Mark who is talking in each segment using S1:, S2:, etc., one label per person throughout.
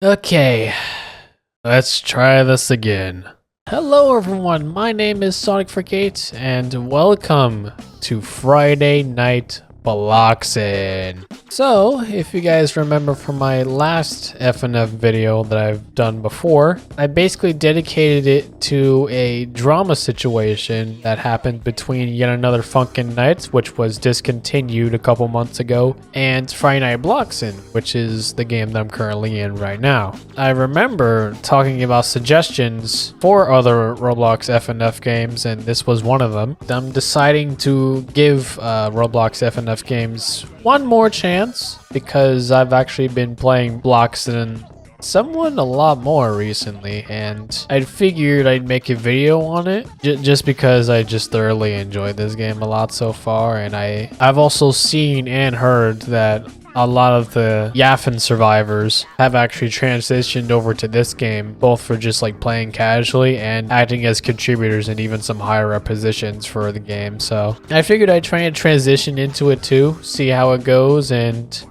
S1: Okay, let's try this again. Hello everyone, my name is Sonic48 and welcome to Friday Night Bloxxin. So, if you guys remember from my last FNF video that I've done before, I basically dedicated it to a drama situation that happened between Yet Another Funkin Night, which was discontinued a couple months ago, and Friday Night Bloxxin, which is the game that I'm currently in right now. I remember talking about suggestions for other Roblox FNF games, and this was one of them. I'm deciding to give Roblox FNF games one more chance because I've actually been playing Bloxxin somewhat a lot more recently, and I figured I'd make a video on it just because I just thoroughly enjoyed this game a lot so far, and I've also seen and heard that a lot of the YAFN survivors have actually transitioned over to this game, both for just like playing casually and acting as contributors in even some higher up positions for the game. So I figured I'd try and transition into it too, see how it goes, and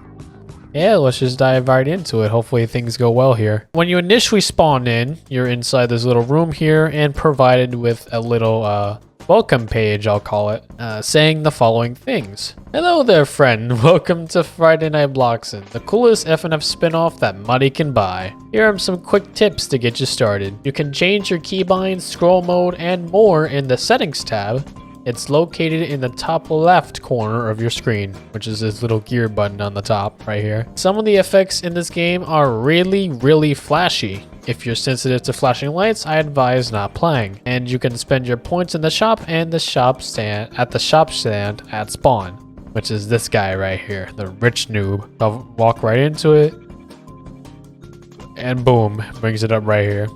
S1: yeah, let's just dive right into it. Hopefully things go well here. When you initially spawn in, you're inside this little room here and provided with a little welcome page, I'll call it, saying the following things. Hello there, friend. Welcome to Friday Night Bloxxin, the coolest FNF spin-off that money can buy. Here are some quick tips to get you started. You can change your keybinds, scroll mode, and more in the settings tab. It's located in the top left corner of your screen, which is this little gear button on the top right here. Some of the effects in this game are really flashy. If you're sensitive to flashing lights, I advise not playing. And you can spend your points in the shop and the shop stand at spawn, which is this guy right here, the rich noob. I'll walk right into it, and boom, brings it up right here.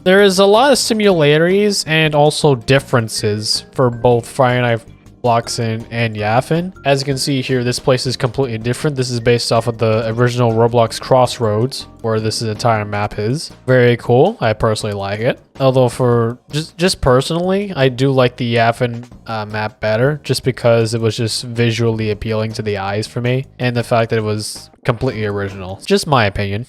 S1: There is a lot of similarities and also differences for both Friday Night Bloxxin and YAFN. As you can see here, this place is completely different. This is based off of the original Roblox Crossroads, where this entire map is. Very cool. I personally like it. Although for just personally, I do like the YAFN map better, just because it was just visually appealing to the eyes for me, and the fact that it was completely original. Just my opinion.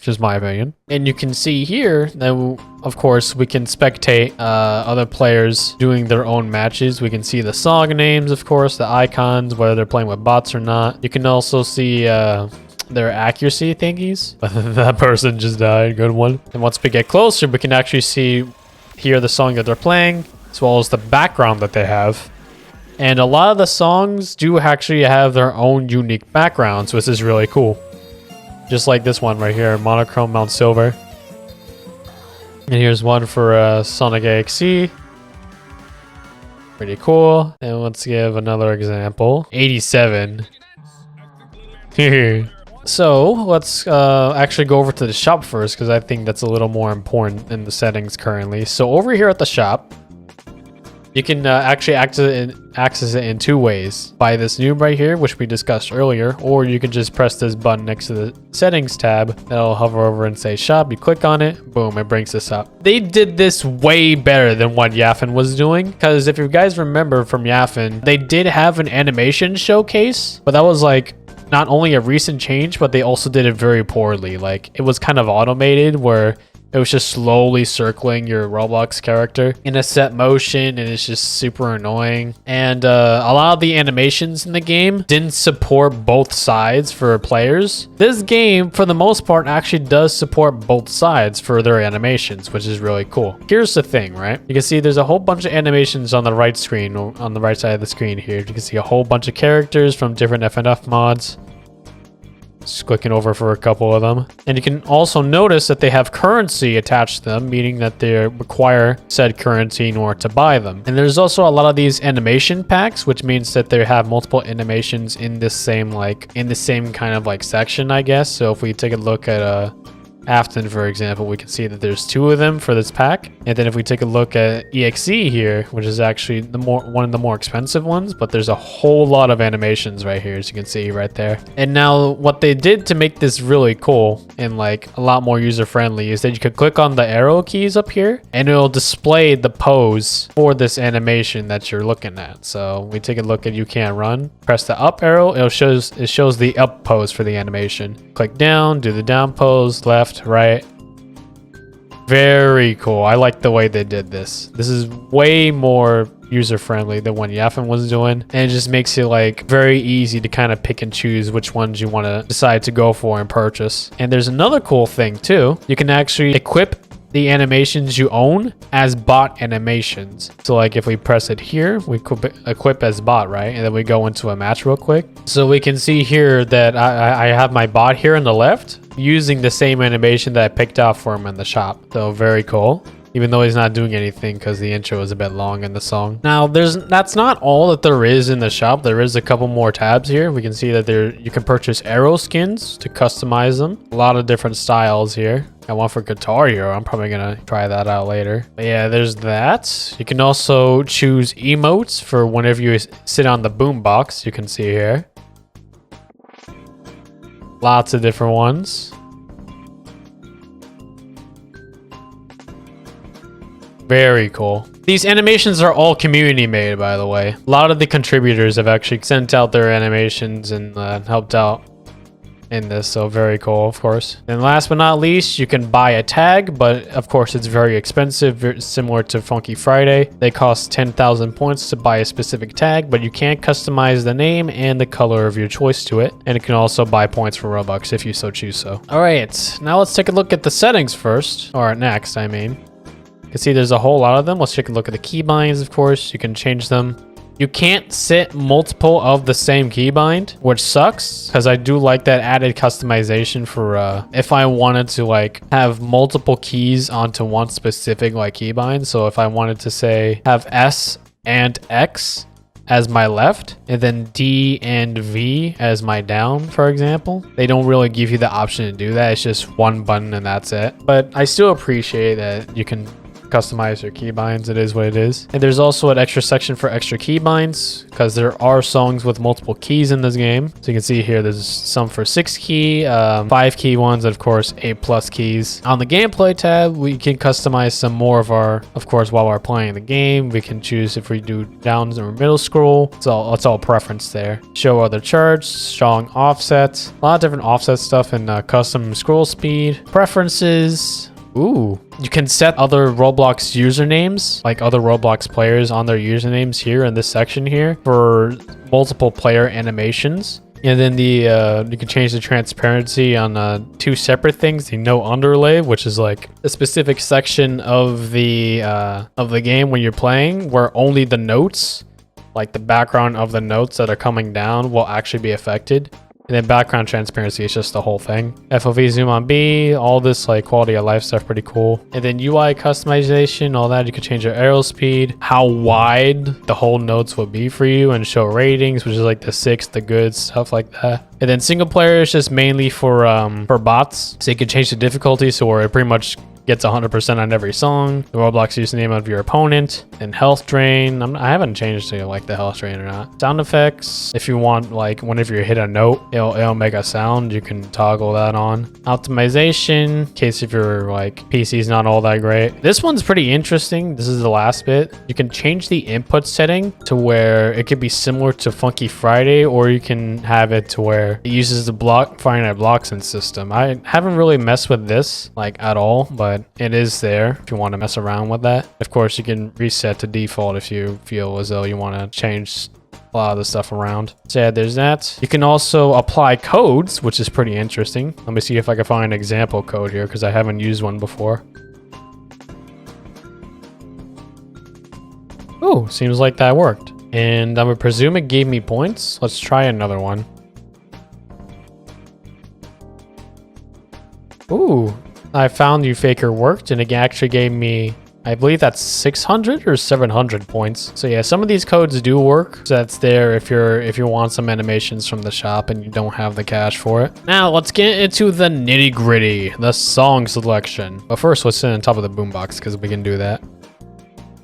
S1: And you can see here that, of course, we can spectate other players doing their own matches. We can see the song names, of course, the icons, whether they're playing with bots or not. You can also see their accuracy thingies. That person just died. Good one. And once we get closer, we can actually hear the song that they're playing, as well as the background that they have. And a lot of the songs do actually have their own unique backgrounds, which is really cool. Just like this one right here, Monochrome Mount Silver. And here's one for Sonic AXE. Pretty cool. And let's give another example. 87. So let's actually go over to the shop first, because I think that's a little more important in the settings currently. So over here at the shop, you can actually access it in two ways. By this noob right here, which we discussed earlier, or you can just press this button next to the settings tab. That'll hover over and say shop. You click on it, boom, it brings this up. They did this way better than what YAFN was doing, because if you guys remember from YAFN, they did have an animation showcase, but that was like not only a recent change, but they also did it very poorly. Like, it was kind of automated, where it was just slowly circling your Roblox character in a set motion, and it's just super annoying. And a lot of the animations in the game didn't support both sides for players. This game, for the most part, actually does support both sides for their animations, which is really cool. Here's the thing, right? You can see there's a whole bunch of animations on the right screen, on the right side of the screen here. You can see a whole bunch of characters from different FNF mods. Just clicking over for a couple of them. And you can also notice that they have currency attached to them, meaning that they require said currency in order to buy them. And there's also a lot of these animation packs, which means that they have multiple animations in this same kind of like section, I guess. So if we take a look at Afton, for example, we can see that there's two of them for this pack. And then if we take a look at EXE here, which is actually one of the more expensive ones, but there's a whole lot of animations right here, as you can see right there. And now what they did to make this really cool and like a lot more user friendly is that you could click on the arrow keys up here and it'll display the pose for this animation that you're looking at. So we take a look at You Can't Run, press the up arrow, it shows the up pose for the animation. Click down, do the down pose, left, right, Very cool. I like the way they did this. This is way more user-friendly than what YAFN was doing, and it just makes it like very easy to kind of pick and choose which ones you want to decide to go for and purchase. And there's another cool thing too. You can actually equip the animations you own as bot animations. So like if we press it here, we equip as bot, right? And then we go into a match real quick. So we can see here that I have my bot here on the left using the same animation that I picked out for him in the shop. So very cool. Even though he's not doing anything because the intro is a bit long in the song. Now, that's not all that there is in the shop. There is a couple more tabs here. We can see that you can purchase arrow skins to customize them. A lot of different styles here. Got one for Guitar Hero. I'm probably gonna try that out later. But yeah, there's that. You can also choose emotes for whenever you sit on the boombox. You can see here. Lots of different ones. Very cool. These animations are all community made, by the way. A lot of the contributors have actually sent out their animations and helped out in this, so very cool, of course. And last but not least, you can buy a tag, but of course it's very expensive, similar to Funky Friday. They cost 10,000 points to buy a specific tag, but you can't customize the name and the color of your choice to it. And it can also buy points for Robux if you so choose so. All right, now let's take a look at the settings first, or next, I mean. You can see there's a whole lot of them. Let's take a look at the keybinds, of course. You can change them. You can't set multiple of the same keybind, which sucks because I do like that added customization for if I wanted to like have multiple keys onto one specific like keybind. So if I wanted to say have S and X as my left and then D and V as my down, for example, they don't really give you the option to do that. It's just one button and that's it. But I still appreciate that you can customize your keybinds. It is what it is. And there's also an extra section for extra keybinds because there are songs with multiple keys in this game. So you can see here there's some for 6 key, 5 key ones, and of course 8+ keys. On the gameplay tab, we can customize some more of course while we're playing the game. We can choose if we do down or middle scroll. It's all preference there. Show other charts, showing offsets, a lot of different offset stuff, and custom scroll speed, preferences. Ooh, you can set other Roblox usernames, like other Roblox players on their usernames here in this section here for multiple player animations. And then you can change the transparency on 2 separate things. The no underlay, which is like a specific section of the game when you're playing where only the notes, like the background of the notes that are coming down, will actually be affected. And then background transparency is just the whole thing. FOV zoom on B, all this like quality of life stuff, pretty cool. And then UI customization, all that. You can change your arrow speed, how wide the whole notes will be for you, and show ratings, which is like the 6, the good, stuff like that. And then single player is just mainly for bots. So you can change the difficulty so where it pretty much gets 100% on every song, the Roblox username of your opponent, and health drain. I haven't changed to like the health drain or not. Sound effects, if you want like whenever you hit a note, it'll make a sound, you can toggle that on. Optimization, in case if your like PC's not all that great. This one's pretty interesting. This is the last bit. You can change the input setting to where it could be similar to Funky Friday, or you can have it to where it uses the Friday Night Bloxxin system. I haven't really messed with this like at all, but it is there if you want to mess around with that. Of course, you can reset to default if you feel as though you want to change a lot of the stuff around. So yeah, there's that. You can also apply codes, which is pretty interesting. Let me see if I can find an example code here because I haven't used one before. Oh, seems like that worked. And I would presume it gave me points. Let's try another one. Ooh, I found you faker worked, and it actually gave me, I believe that's 600 or 700 points. So yeah, some of these codes do work. So that's there if you want some animations from the shop and you don't have the cash for it. Now let's get into the nitty gritty, the song selection. But first, let's sit on top of the boombox because we can do that.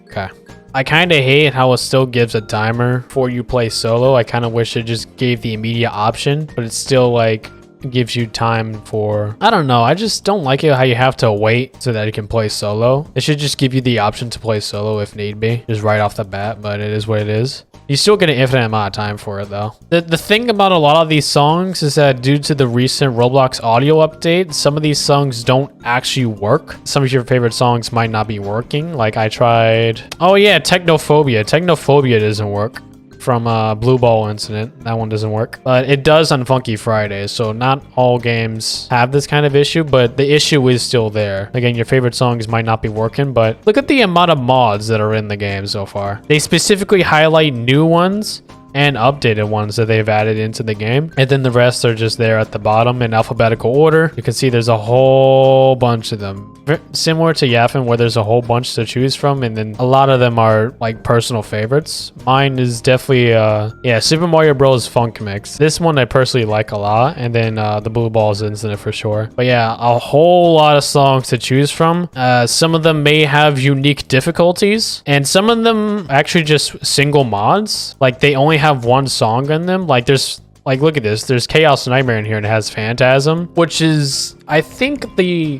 S1: Okay. I kind of hate how it still gives a timer before you play solo. I kind of wish it just gave the immediate option, but it's still like gives you time for, I don't know, I just don't like it how you have to wait so that you can play solo. It should just give you the option to play solo if need be, just right off the bat, but it is what it is. You still get an infinite amount of time for it though. The thing about a lot of these songs is that due to the recent Roblox audio update, some of these songs don't actually work. Some of your favorite songs might not be working. Like I tried, oh yeah, Technophobia. Technophobia doesn't work. From Blue Ball incident. That one doesn't work. But it does on Funky Fridays, so not all games have this kind of issue, but the issue is still there. Again, your favorite songs might not be working, but look at the amount of mods that are in the game so far. They specifically highlight new ones and updated ones that they've added into the game, and then the rest are just there at the bottom in alphabetical order. You can see there's a whole bunch of them, similar to YAFN where there's a whole bunch to choose from, and then a lot of them are like personal favorites. Mine is definitely yeah, Super Mario Bros. Funk Mix. This one I personally like a lot, and then the Blueballs incident for sure. But yeah, a whole lot of songs to choose from. Some of them may have unique difficulties, and some of them actually just single mods. Like they only have one song in them. Like there's, like, look at this, there's Chaos Nightmare in here and it has Phantasm, which is, I think,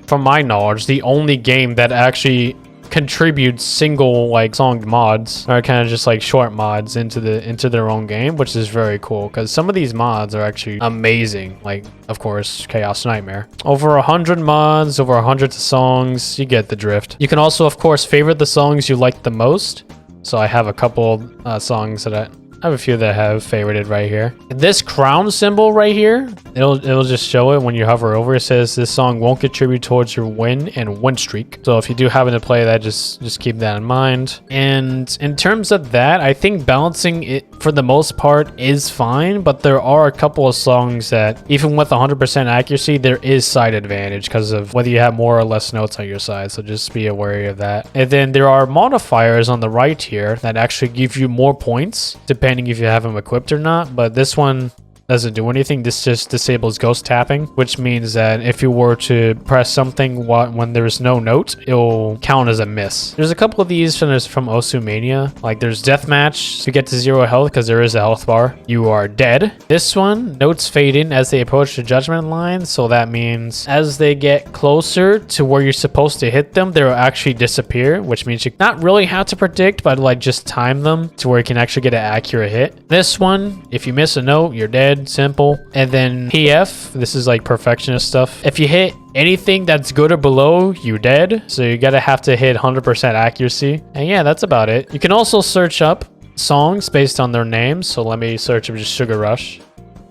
S1: from my knowledge, the only game that actually contributes single like song mods, or kind of just like short mods into their own game, which is very cool because some of these mods are actually amazing. Like, of course, Chaos Nightmare. Over 100 mods, over 100 songs, you get the drift. You can also, of course, favorite the songs you like the most. So I have a couple songs that I have a few that I have favorited right here. This crown symbol right here, it'll just show it when you hover over. It says this song won't contribute towards your win and win streak. So if you do happen to play that, just keep that in mind. And in terms of that, I think balancing it for the most part is fine, but there are a couple of songs that even with 100% accuracy, there is side advantage because of whether you have more or less notes on your side. So just be wary of that. And then there are modifiers on the right here that actually give you more points depending if you have them equipped or not, but this one doesn't do anything. This just disables ghost tapping, which means that if you were to press something when there's no note, it'll count as a miss. There's a couple of these from Osumania. Like there's Deathmatch to get to 0 health because there is a health bar. You are dead. This one, notes fade in as they approach the judgment line, so that means as they get closer to where you're supposed to hit them, they'll actually disappear, which means you not really have to predict, but like just time them to where you can actually get an accurate hit. This one, if you miss a note, you're dead. Simple. And then PF, this is like perfectionist stuff. If you hit anything that's good or below, you dead. So you gotta have to hit 100% accuracy. And yeah, that's about it. You can also search up songs based on their names. So let me search up just Sugar Rush.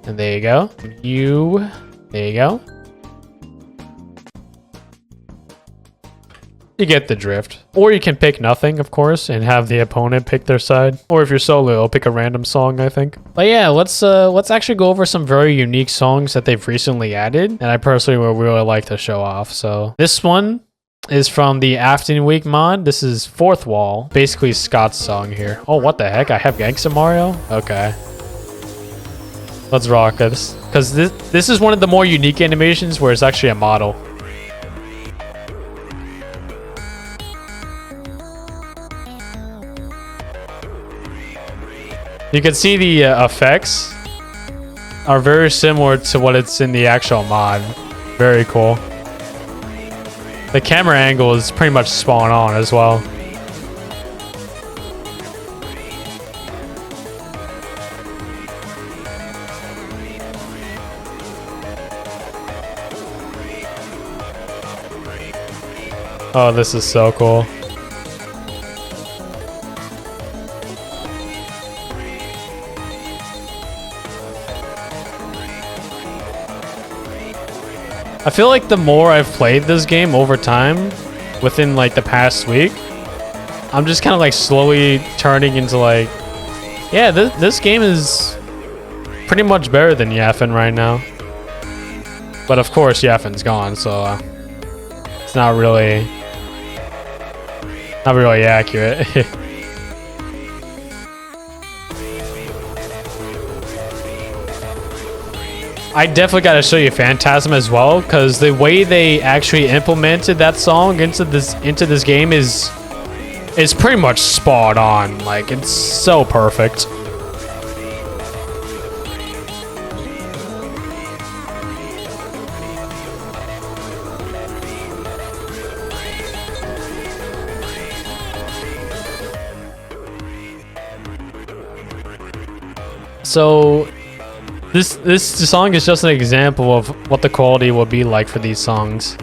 S1: And there you go. There you go. You get the drift. Or you can pick nothing, of course, and have the opponent pick their side. Or if you're solo, I'll pick a random song, I think. But yeah, let's actually go over some very unique songs that they've recently added, and I personally would really like to show off. So this one is from the Afton Week mod. This is Fourth Wall, basically Scott's song here. Oh, what the heck? I have Gangsta Mario? Okay. Let's rock this. Because this is one of the more unique animations where it's actually a model. You can see the effects are very similar to what it's in the actual mod. Very cool. The camera angle is pretty much spot on as well. Oh, this is so cool. I feel like the more I've played this game over time, within like the past week, I'm just kind of like slowly turning into like, yeah, this game is pretty much better than YAFN right now. But of course, YAFN's gone, so it's not really accurate. I definitely got to show you Phantasm as well, because the way they actually implemented that song into this game is pretty much spot on. Like, it's so perfect. So this song is just an example of what the quality will be like for these songs.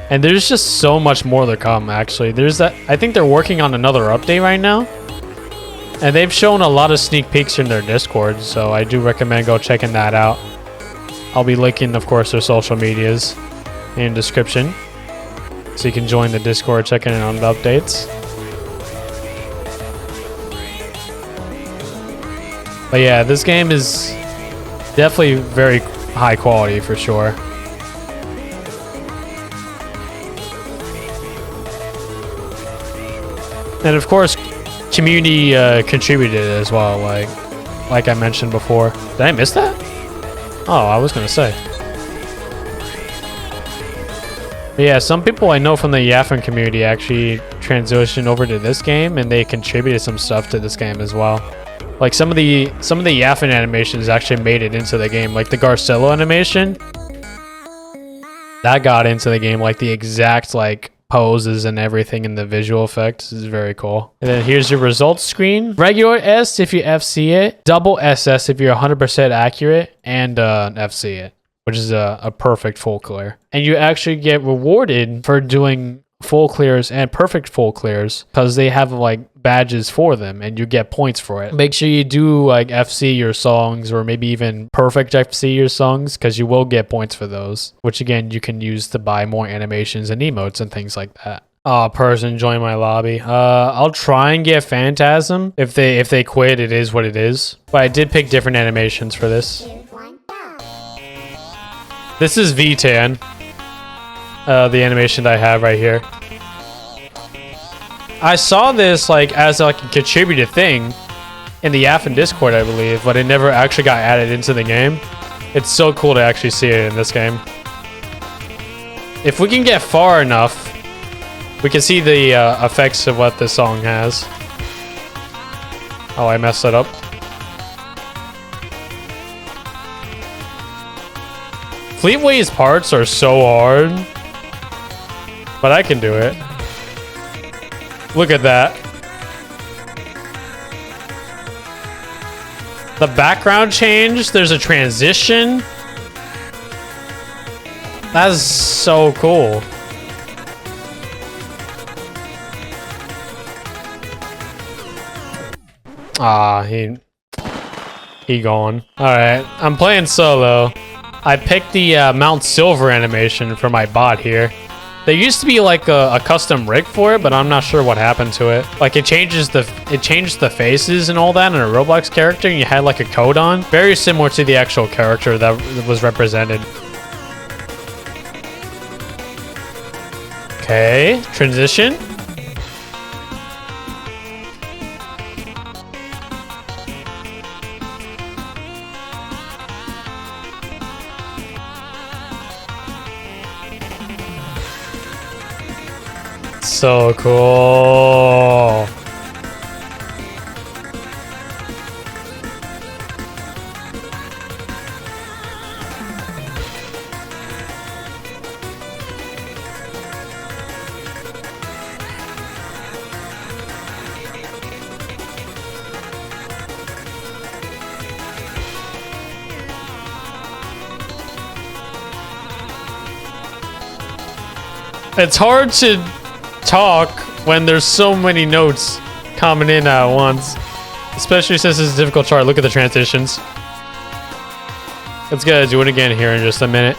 S1: And there's just so much more to come, actually. I think they're working on another update right now. And they've shown a lot of sneak peeks in their Discord, so I do recommend go checking that out. I'll be linking, of course, their social medias in the description, so you can join the Discord, checking in on the updates. But yeah, this game is definitely very high quality for sure. And of course, community contributed as well, like I mentioned before. Did I miss that? Oh, I was gonna say. But yeah, some people I know from the YAFN community actually transitioned over to this game, and they contributed some stuff to this game as well. Like some of the YAFN animations actually made it into the game, like the Garcello animation. That got into the game, like the exact like poses and everything in the visual effects. This is very cool. And then here's your results screen. Regular S if you FC it, double SS if you're 100% accurate, and FC it, which is a perfect full clear. And you actually get rewarded for doing full clears and perfect full clears because they have like badges for them and you get points for it. Make sure you do like FC your songs, or maybe even perfect FC your songs, because you will get points for those, which again you can use to buy more animations and emotes and things like that. Person join my lobby. I'll try and get Phantasm. If they quit, it is what it is. But I did pick different animations for this. This is V10. The animation that I have right here. I saw this like as like a contributed thing in the YAFN Discord, I believe, but it never actually got added into the game. It's so cool to actually see it in this game. If we can get far enough, we can see the effects of what this song has. Oh, I messed it up. Fleetway's parts are so hard, but I can do it. Look at that. The background change, there's a transition. That's so cool. He gone. Alright, I'm playing solo. I picked the Mount Silver animation for my bot here. There used to be like a custom rig for it, but I'm not sure what happened to it. Like it changed the faces and all that in a Roblox character, and you had like a code on. Very similar to the actual character that was represented. Okay, transition. So cool. It's hard to talk when there's so many notes coming in at once, especially since it's a difficult chart. Look at the transitions. Let's go do it again here in just a minute.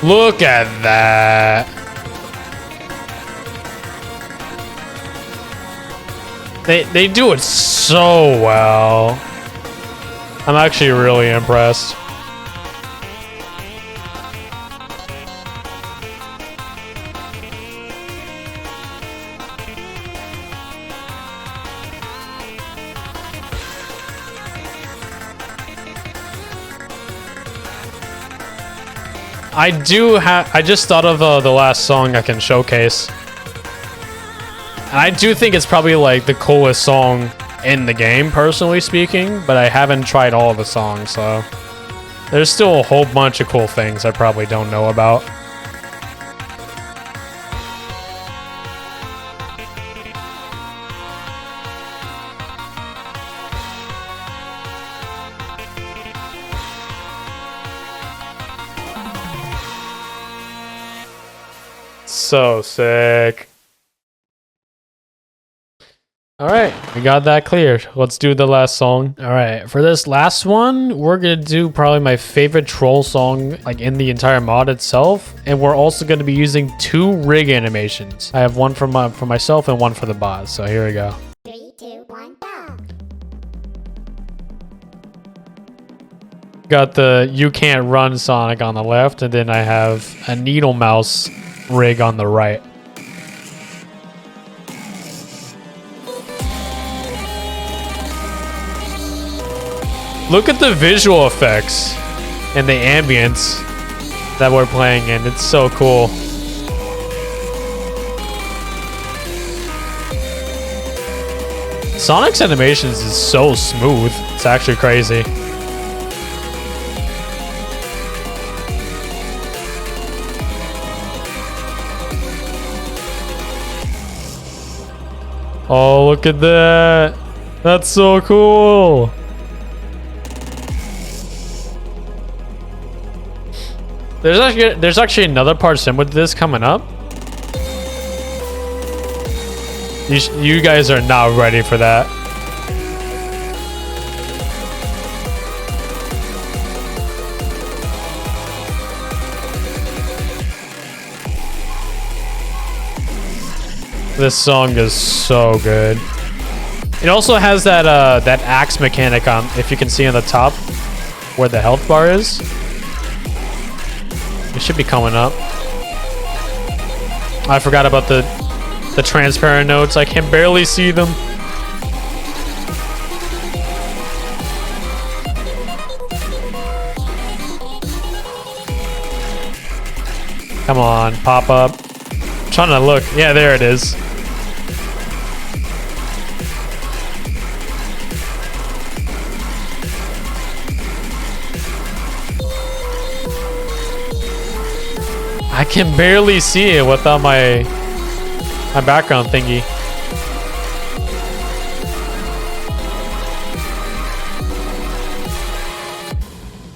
S1: Look at that. They do it so well. I'm actually really impressed. I just thought of the last song I can showcase. And I do think it's probably like the coolest song in the game, personally speaking, but I haven't tried all of the songs, so there's still a whole bunch of cool things I probably don't know about. So sick. Alright, we got that cleared. Let's do the last song. Alright, for this last one, we're gonna do probably my favorite troll song like in the entire mod itself. And we're also gonna be using 2 rig animations. I have one for myself and one for the bot. So here we go.
S2: 3, 2, 1, go!
S1: Got the You Can't Run Sonic on the left, and then I have a Needle Mouse rig on the right. Look at the visual effects and the ambience that we're playing in. It's so cool. Sonic's animations is so smooth. It's actually crazy. Oh, look at that. That's so cool. There's actually another part sim with this coming up. You guys are not ready for that. This song is so good. It also has that that axe mechanic on, if you can see on the top where the health bar is. It should be coming up. I forgot about the transparent notes. I can barely see them. Come on, pop up. I'm trying to look. Yeah, there it is. I can barely see it without my background thingy.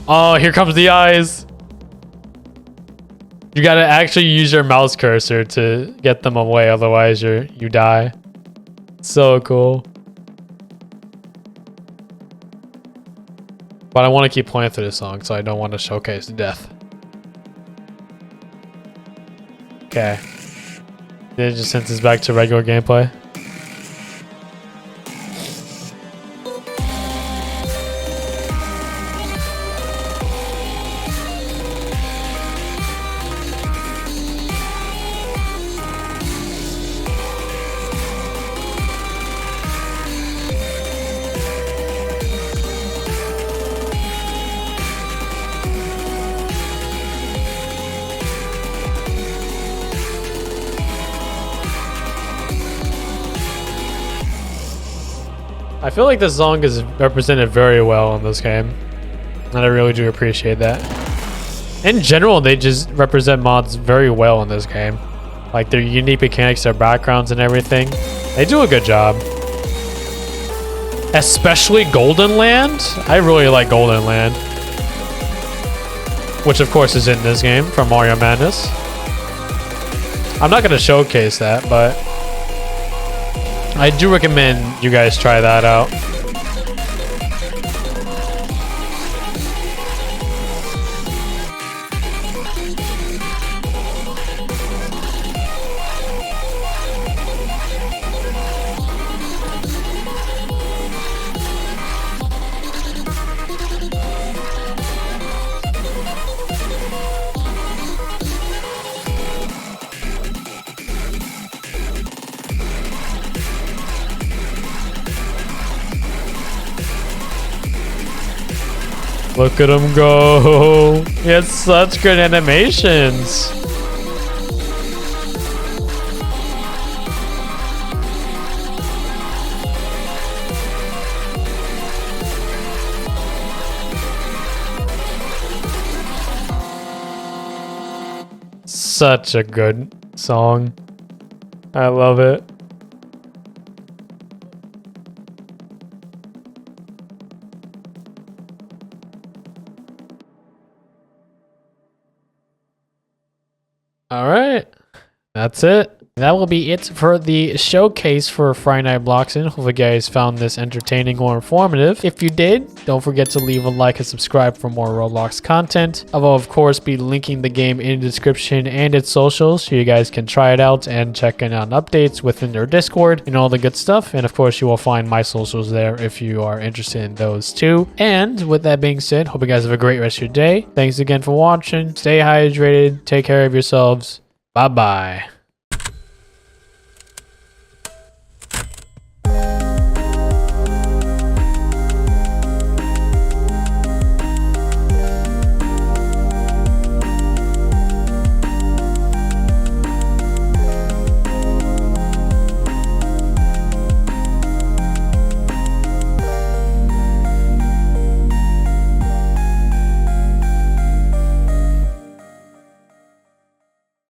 S1: Oh, here comes the eyes. You gotta actually use your mouse cursor to get them away, otherwise you die. So cool. But I want to keep playing through this song, so I don't want to showcase death. Okay. Then it just sends us back to regular gameplay. I feel like this song is represented very well in this game, and I really do appreciate that. In general, they just represent mods very well in this game. Like their unique mechanics, their backgrounds and everything. They do a good job. Especially Golden Land. I really like Golden Land. Which of course is in this game from Mario Madness. I'm not going to showcase that, but I do recommend you guys try that out. Look at him go. He has such good animations. Such a good song. I love it. All right. that's it. That will be it for the showcase for Friday Night Bloxxin. Hope you guys found this entertaining or informative. If you did, don't forget to leave a like and subscribe for more Roblox content. I will, of course, be linking the game in the description and its socials so you guys can try it out and check in on updates within their Discord and all the good stuff. And of course, you will find my socials there if you are interested in those too. And with that being said, hope you guys have a great rest of your day. Thanks again for watching. Stay hydrated. Take care of yourselves. Bye-bye.